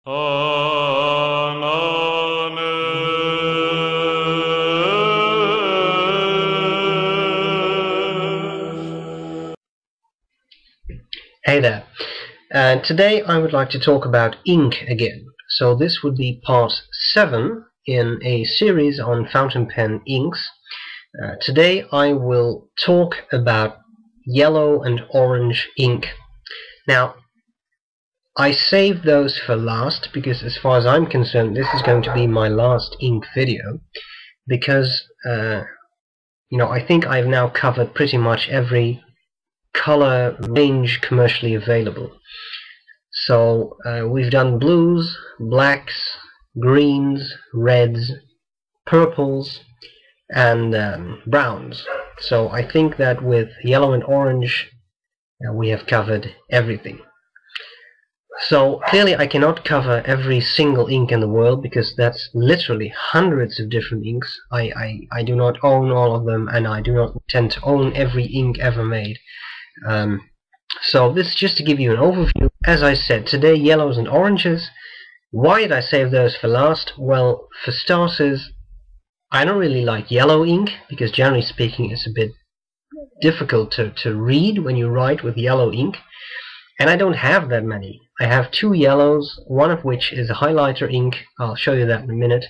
Hey there. Today I would like to talk about ink again. So this would be part 7 in a series on fountain pen inks. Today I will talk about yellow and orange ink. Now, I saved those for last because, as far as I'm concerned, this is going to be my last ink video, because I think I've now covered pretty much every color range commercially available. So we've done blues, blacks, greens, reds, purples, and browns. So I think that with yellow and orange we have covered everything. So clearly I cannot cover every single ink in the world, because that's literally hundreds of different inks. I do not own all of them, and I do not intend to own every ink ever made. So this is just to give you an overview. As I said, today yellows and oranges. Why did I save those for last? Well, for starters, I don't really like yellow ink, because generally speaking it's a bit difficult to read when you write with yellow ink, and I don't have that many. I have 2 yellows, one of which is a highlighter ink. I'll show you that in a minute.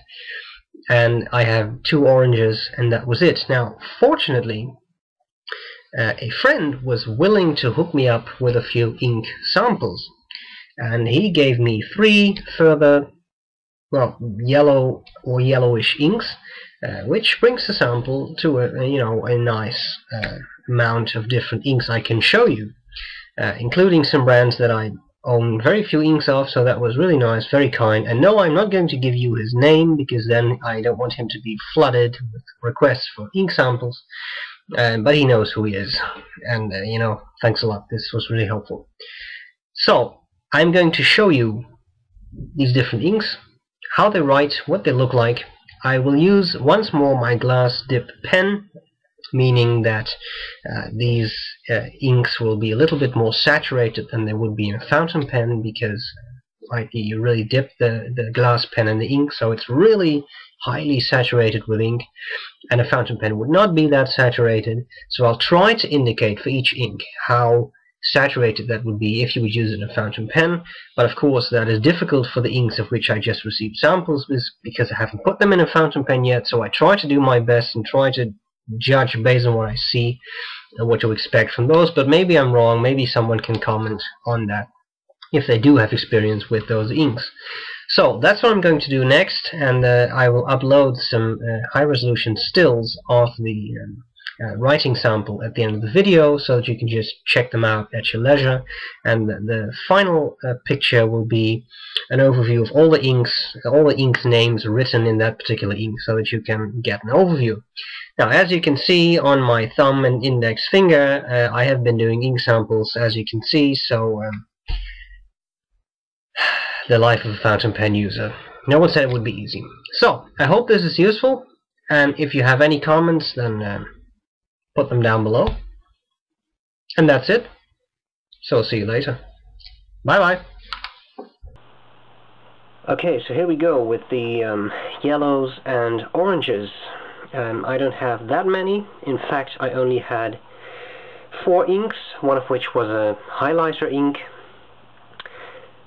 And I have 2 oranges, and that was it. Now, fortunately, a friend was willing to hook me up with a few ink samples, and he gave me 3 further, well, yellow or yellowish inks, which brings the sample to a nice amount of different inks I can show you, including some brands that I own very few inks of. So that was really nice, very kind. And no, I'm not going to give you his name, because then I don't want him to be flooded with requests for ink samples. But he knows who he is, and thanks a lot. This was really helpful. So I'm going to show you these different inks, how they write, what they look like. I will use once more my glass dip pen, meaning that these inks will be a little bit more saturated than they would be in a fountain pen, because you really dip the glass pen in the ink, so it's really highly saturated with ink, and a fountain pen would not be that saturated. So I'll try to indicate for each ink how saturated that would be if you would use it in a fountain pen, but of course that is difficult for the inks of which I just received samples, because I haven't put them in a fountain pen yet. So I try to do my best and try to judge based on what I see and what to expect from those, but maybe I'm wrong. Maybe someone can comment on that if they do have experience with those inks. So that's what I'm going to do next, and I will upload some high-resolution stills of the writing sample at the end of the video, so that you can just check them out at your leisure. And the final picture will be an overview of all the inks names written in that particular ink, so that you can get an overview. Now, as you can see on my thumb and index finger, I have been doing ink samples, as you can see, so the life of a fountain pen user. No one said it would be easy. So, I hope this is useful, and if you have any comments, then put them down below. And that's it. So, see you later. Bye-bye. Okay, so here we go with the yellows and oranges. I don't have that many. In fact, I only had 4 inks, one of which was a highlighter ink.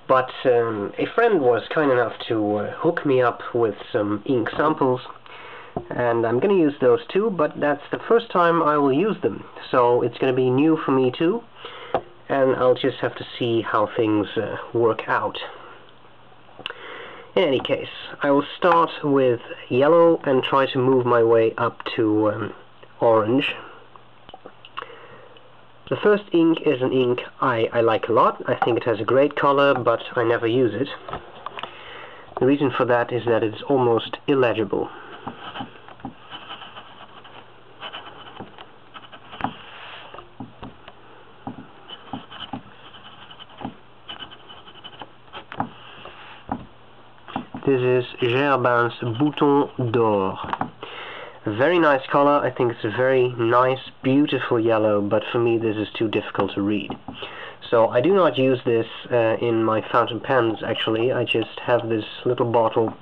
But a friend was kind enough to hook me up with some ink samples, and I'm going to use those too, but that's the first time I will use them, so it's going to be new for me too, and I'll just have to see how things work out. In any case, I will start with yellow and try to move my way up to orange. The first ink is an ink I like a lot. I think it has a great color, but I never use it. The reason for that is that it's almost illegible. This is Gerbin's Bouton d'Or. A very nice color. I think it's a very nice, beautiful yellow, but for me this is too difficult to read. So I do not use this in my fountain pens, actually. I just have this little bottle.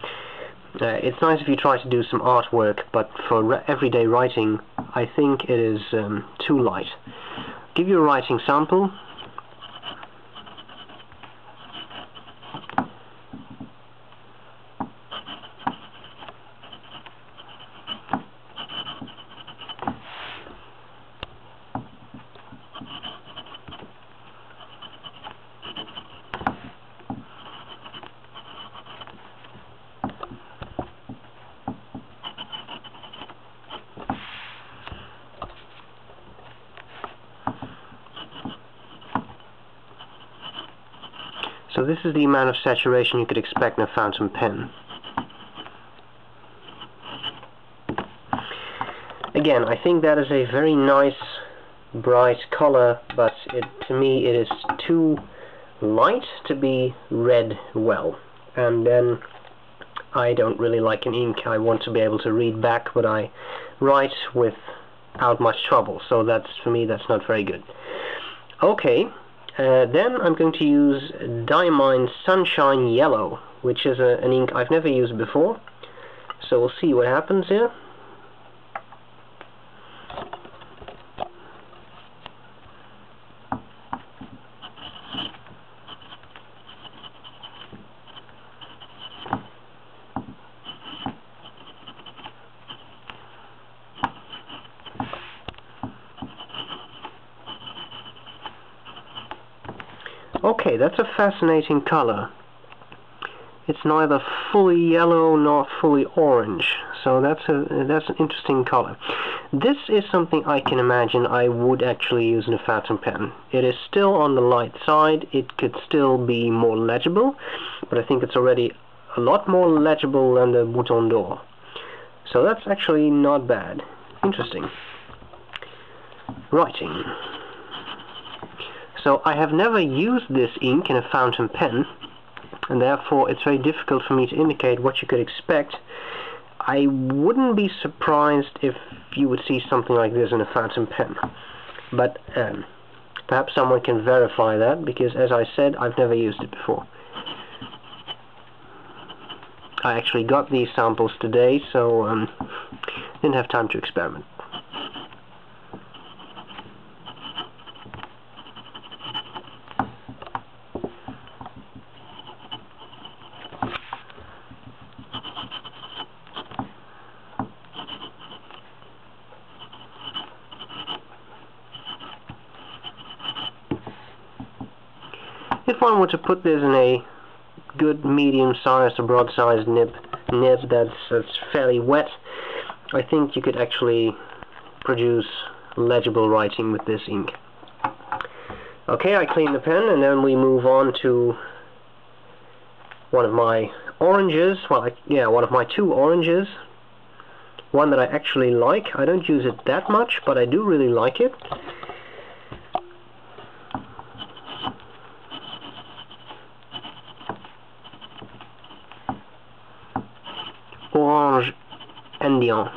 It's nice if you try to do some artwork, but for everyday writing I think it is too light. Give you a writing sample. So this is the amount of saturation you could expect in a fountain pen. Again, I think that is a very nice bright color, but to me it is too light to be read well. And then I don't really like an ink. I want to be able to read back what I write without much trouble. So that's, for me, that's not very good. Okay. Then I'm going to use Diamine Sunshine Yellow, which is an ink I've never used before. So we'll see what happens here. Okay, that's a fascinating color. It's neither fully yellow nor fully orange, so that's an interesting color. This is something I can imagine I would actually use in a fountain pen. It is still on the light side. It could still be more legible, but I think it's already a lot more legible than the Bouton d'Or. So that's actually not bad. Interesting. Writing. So I have never used this ink in a fountain pen, and therefore it's very difficult for me to indicate what you could expect. I wouldn't be surprised if you would see something like this in a fountain pen, but perhaps someone can verify that, because as I said, I've never used it before. I actually got these samples today, so didn't have time to experiment. If one were to put this in a good medium-sized or broad-sized nib that's fairly wet, I think you could actually produce legible writing with this ink. Okay, I clean the pen, and then we move on to one of my oranges. Well, one of my two oranges. One that I actually like. I don't use it that much, but I do really like it. Orange Indian.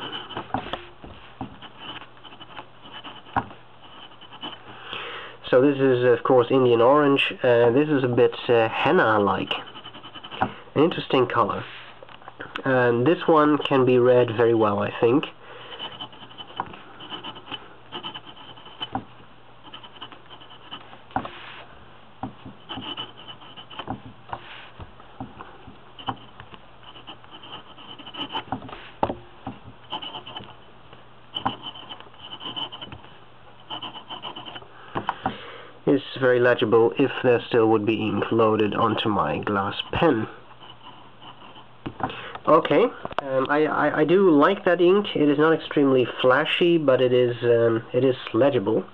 So this is, of course, Indian orange. This is a bit henna-like. An interesting color. And this one can be read very well, I think. It's very legible if there still would be ink loaded onto my glass pen. Okay, I do like that ink. It is not extremely flashy, but it is legible,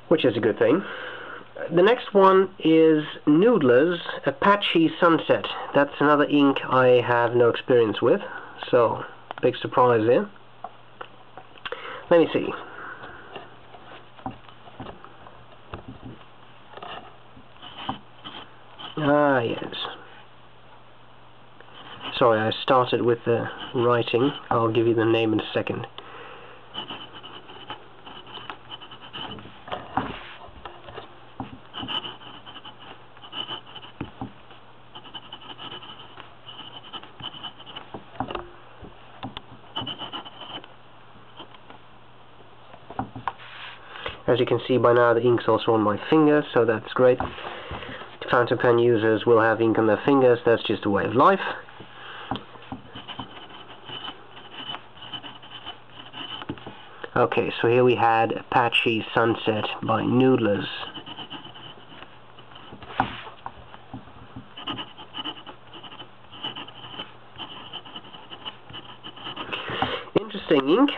which is a good thing. The next one is Noodler's Apache Sunset. That's another ink I have no experience with, so big surprise there. Let me see. Ah, yes. Sorry, I started with the writing. I'll give you the name in a second. As you can see by now, the ink's also on my fingers, so that's great. Fountain pen users will have ink on their fingers, that's just a way of life. Okay, so here we had Apache Sunset by Noodlers. Interesting ink.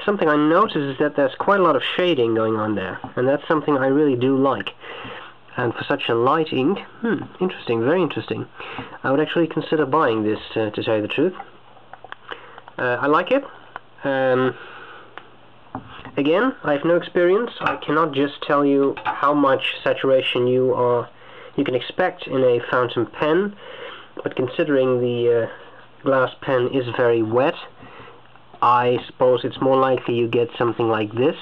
Something I noticed is that there's quite a lot of shading going on there, and that's something I really do like. And for such a light ink, interesting, very interesting. I would actually consider buying this, to tell you the truth. I like it. Again, I have no experience. I cannot just tell you how much saturation you can expect in a fountain pen, but considering the glass pen is very wet, I suppose it's more likely you get something like this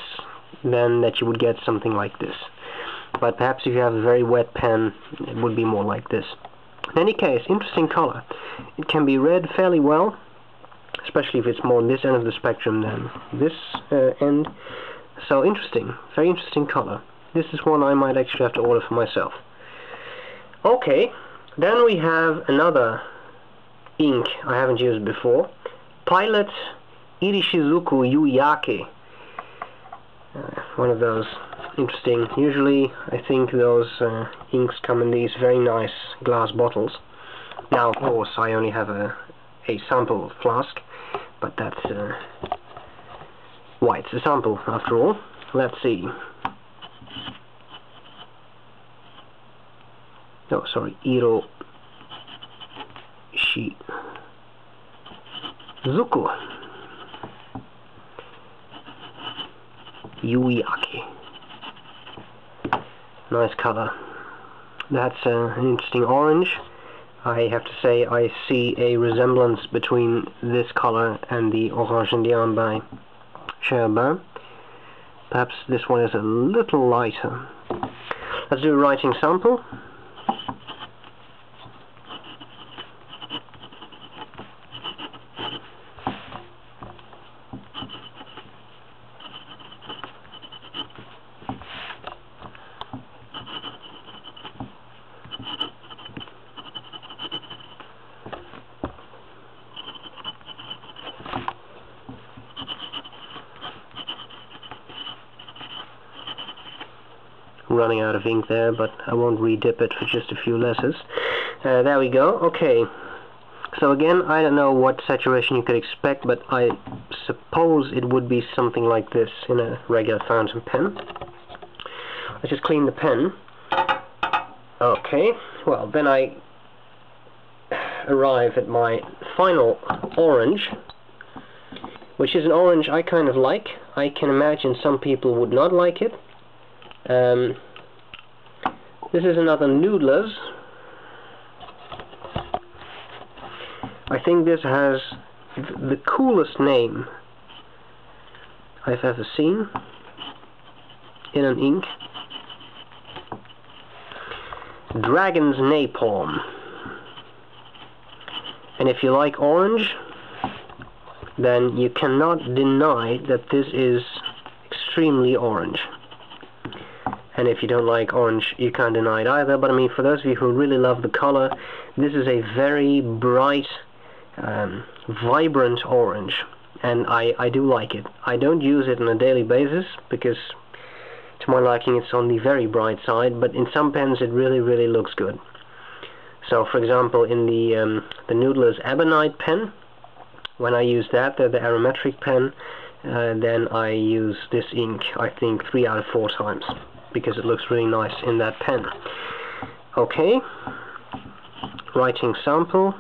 than that you would get something like this. But perhaps if you have a very wet pen, it would be more like this. In any case, interesting color. It can be read fairly well, especially if it's more on this end of the spectrum than this end. So interesting, very interesting color. This is one I might actually have to order for myself. Okay, then we have another ink I haven't used before. Pilot Irishizuku Yuyake. One of those interesting. Usually I think those inks come in these very nice glass bottles. Now of course I only have a sample flask, but that's why it's a sample after all. Let's see. Oh, sorry, Iro Shizuku Yuyake. Nice color. That's an interesting orange. I have to say I see a resemblance between this color and the Orange Indian by Cherubin. Perhaps this one is a little lighter. Let's do a writing sample. Running out of ink there, but I won't re-dip it for just a few letters. There we go. Okay, so again, I don't know what saturation you could expect, but I suppose it would be something like this in a regular fountain pen. Let's just clean the pen. Okay, well then I arrive at my final orange, which is an orange I kind of like. I can imagine some people would not like it. This is another Noodlers. I think this has the coolest name I've ever seen in an ink. Dragon's Napalm. And if you like orange, then you cannot deny that this is extremely orange. And if you don't like orange, you can't deny it either. But I mean, for those of you who really love the color, this is a very bright, vibrant orange. And I do like it. I don't use it on a daily basis, because to my liking it's on the very bright side, but in some pens it really, really looks good. So for example, in the Noodlers Ebonite pen, when I use that, the aromatic pen, then I use this ink, I think, 3 out of 4 times. Because it looks really nice in that pen. Okay, writing sample.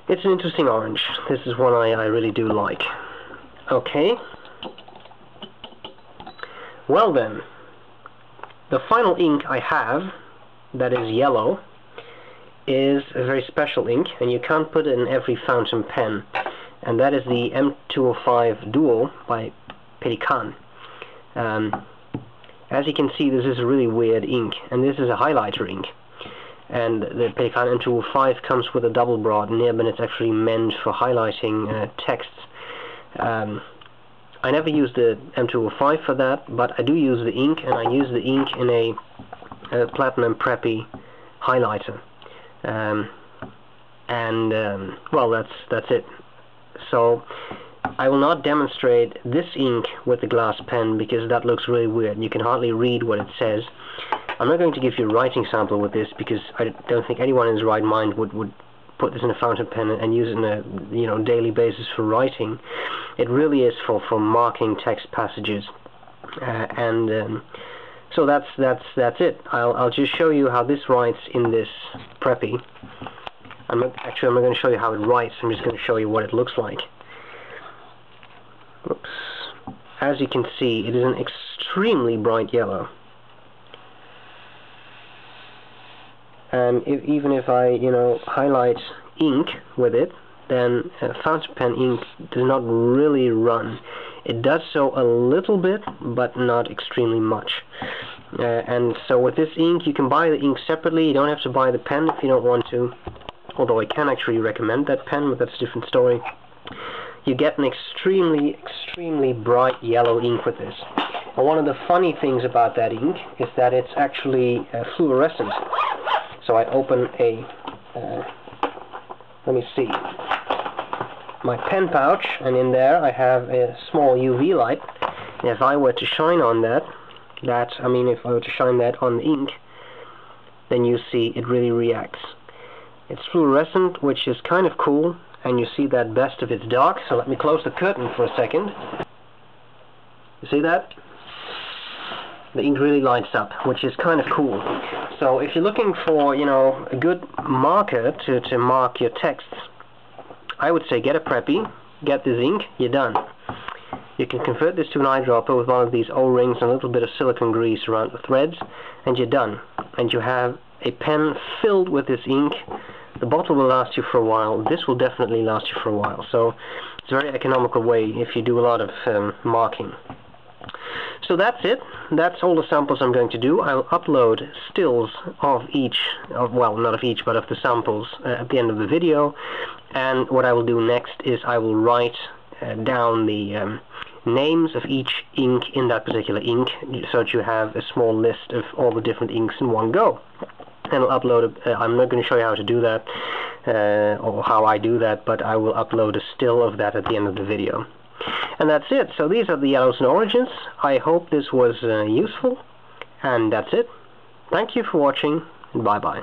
It's an interesting orange. This is one I really do like. Okay. Well then, The final ink I have, that is yellow, is a very special ink, and you can't put it in every fountain pen, and that is the M205 Duo by Pelikan. As you can see, this is a really weird ink, and this is a highlighter ink. And the Pelikan M205 comes with a double broad nib, and it's actually meant for highlighting texts. I never use the M205 for that, but I do use the ink, and I use the ink in a Platinum Preppy highlighter. Well, that's it. So I will not demonstrate this ink with the glass pen because that looks really weird. You can hardly read what it says. I'm not going to give you a writing sample with this because I don't think anyone in his right mind would put this in a fountain pen and use it in a daily basis for writing. It really is for marking text passages, so that's it. I'll just show you how this writes in this Preppy. I'm not going to show you how it writes. I'm just going to show you what it looks like. Oops. As you can see, it is an extremely bright yellow. And even if I, highlight ink with it, then fountain pen ink does not really run. It does so a little bit, but not extremely much. And so with this ink, you can buy the ink separately. You don't have to buy the pen if you don't want to. Although I can actually recommend that pen, but that's a different story. You get an extremely bright yellow ink with this. And one of the funny things about that ink is that it's actually fluorescent. So I open a, let me see, my pen pouch, and in there I have a small UV light. And if I were to shine on if I were to shine that on the ink, then you see it really reacts. It's fluorescent, which is kind of cool, and you see that best if it's dark. So let me close the curtain for a second. You see that? The ink really lights up, which is kind of cool. So if you're looking for, a good marker to mark your texts, I would say get a Preppy, get this ink, you're done. You can convert this to an eyedropper with one of these O-rings and a little bit of silicone grease around the threads, and you're done. And you have a pen filled with this ink. The bottle will last you for a while. This will definitely last you for a while. So it's a very economical way if you do a lot of marking. So that's it. That's all the samples I'm going to do. I'll upload stills of each, well, not of each, but of the samples at the end of the video. And what I will do next is I will write down the names of each ink in that particular ink, so that you have a small list of all the different inks in one go. And I'll upload it. I'm not going to show you how to do that, or how I do that, but I will upload a still of that at the end of the video. And that's it. So these are the yellows and oranges. I hope this was useful, and that's it. Thank you for watching, and bye-bye.